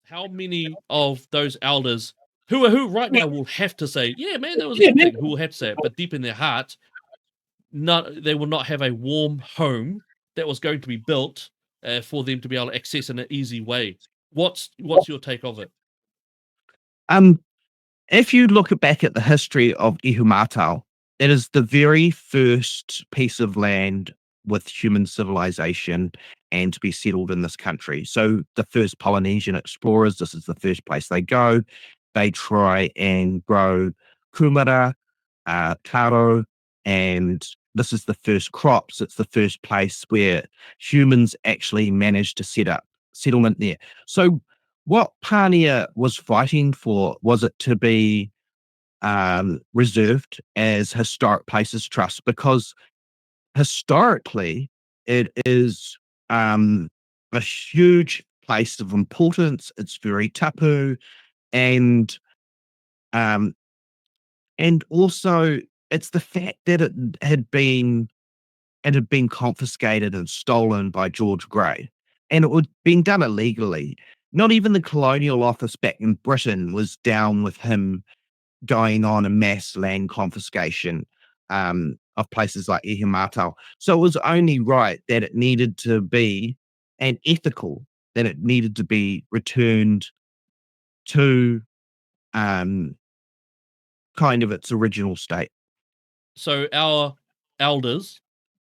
How many of those elders who right now will have to say, yeah, man, that was a good thing, who will have to say it, but deep in their heart, they will not have a warm home that was going to be built for them to be able to access in an easy way. What's your take of it? Um, if you look back at the history of Ihumātao, it is the very first piece of land with human civilization and to be settled in this country. So the first Polynesian explorers, this is the first place they go. They try and grow kumara, taro, and this is the first crops. It's the first place where humans actually managed to set up settlement there. So what Pania was fighting for was it to be reserved as historic places trust because historically it is a huge place of importance. It's very tapu, and um, and also it's the fact that it had been confiscated and stolen by George Grey, and it had been done illegally. Not even the Colonial Office back in Britain was down with him going on a mass land confiscation of places like Ihumātao. So it was only right that it needed to be, and ethical, that it needed to be returned to um, kind of its original state. So our elders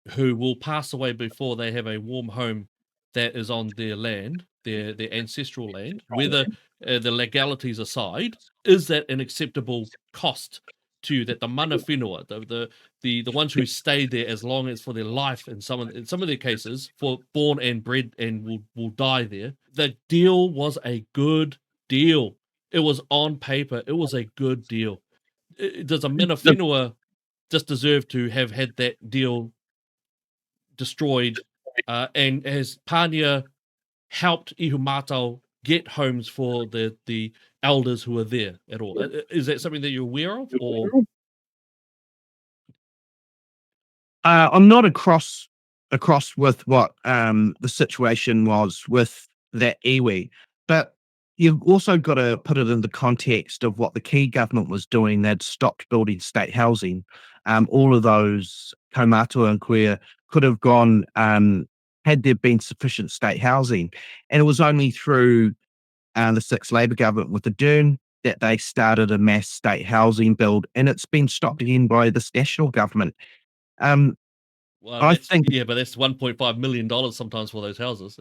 who will pass away before they have a warm home that is on their land, their ancestral land, whether the legalities aside, is that an acceptable cost to you that the mana whenua, the ones who stay there as long as for their life, in some of their cases, for born and bred and will die there, the deal was a good deal. It was on paper, it was a good deal. Does a mana whenua just deserve to have had that deal destroyed? And has Pania helped Ihumātao get homes for the elders who are there at all? Is that something that you're aware of, or I'm not across with what the situation was with that iwi, but you've also got to put it in the context of what the key government was doing. They'd stopped building state housing. All of those kaumātua and queer could have gone had there been sufficient state housing, and it was only through the Sixth Labor government with the Dern that they started a mass state housing build, and it's been stopped again by this national government. Um, well, I that's think yeah, but that's $1.5 million sometimes for those houses.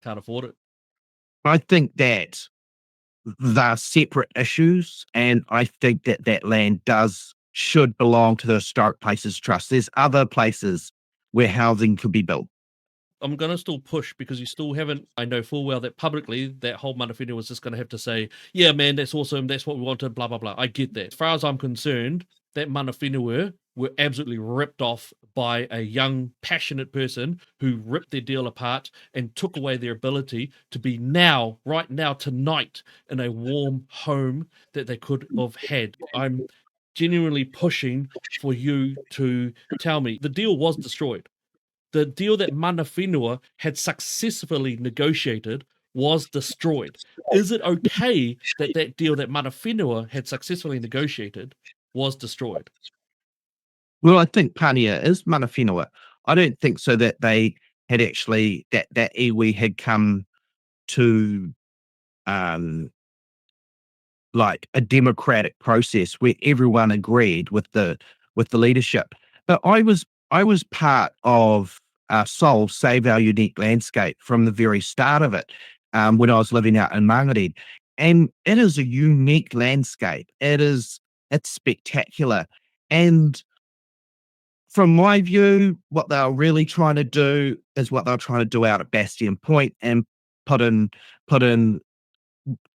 Can't afford it. I think that they're separate issues, and I think that that land should belong to the Historic Places Trust. There's other places where housing could be built. I'm gonna still push because you still haven't. I know full well that publicly that whole mana whenua was just gonna have to say, "Yeah, man, that's awesome. That's what we wanted." Blah blah blah. I get that. As far as I'm concerned, that mana whenua were absolutely ripped off by a young, passionate person who ripped their deal apart and took away their ability to be now, right now, tonight, in a warm home that they could have had. I'm genuinely pushing for you to tell me the deal was destroyed. The deal that mana whenua had successfully negotiated was destroyed. Is it okay that that deal that mana whenua had successfully negotiated was destroyed? Well, I think Pania is mana whenua. I don't think so that they had actually that iwi had come to um like a democratic process where everyone agreed with the leadership. But I was part of Soul Save Our Unique Landscape from the very start of it when I was living out in Mangere. And it is a unique landscape. It's spectacular. And from my view, what they're really trying to do is what they're trying to do out at Bastion Point and put in put in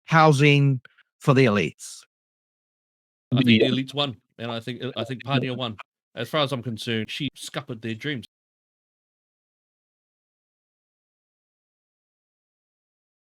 housing for the elites. I think the elites won, and I think Pania won. As far as I'm concerned, she scuppered their dreams.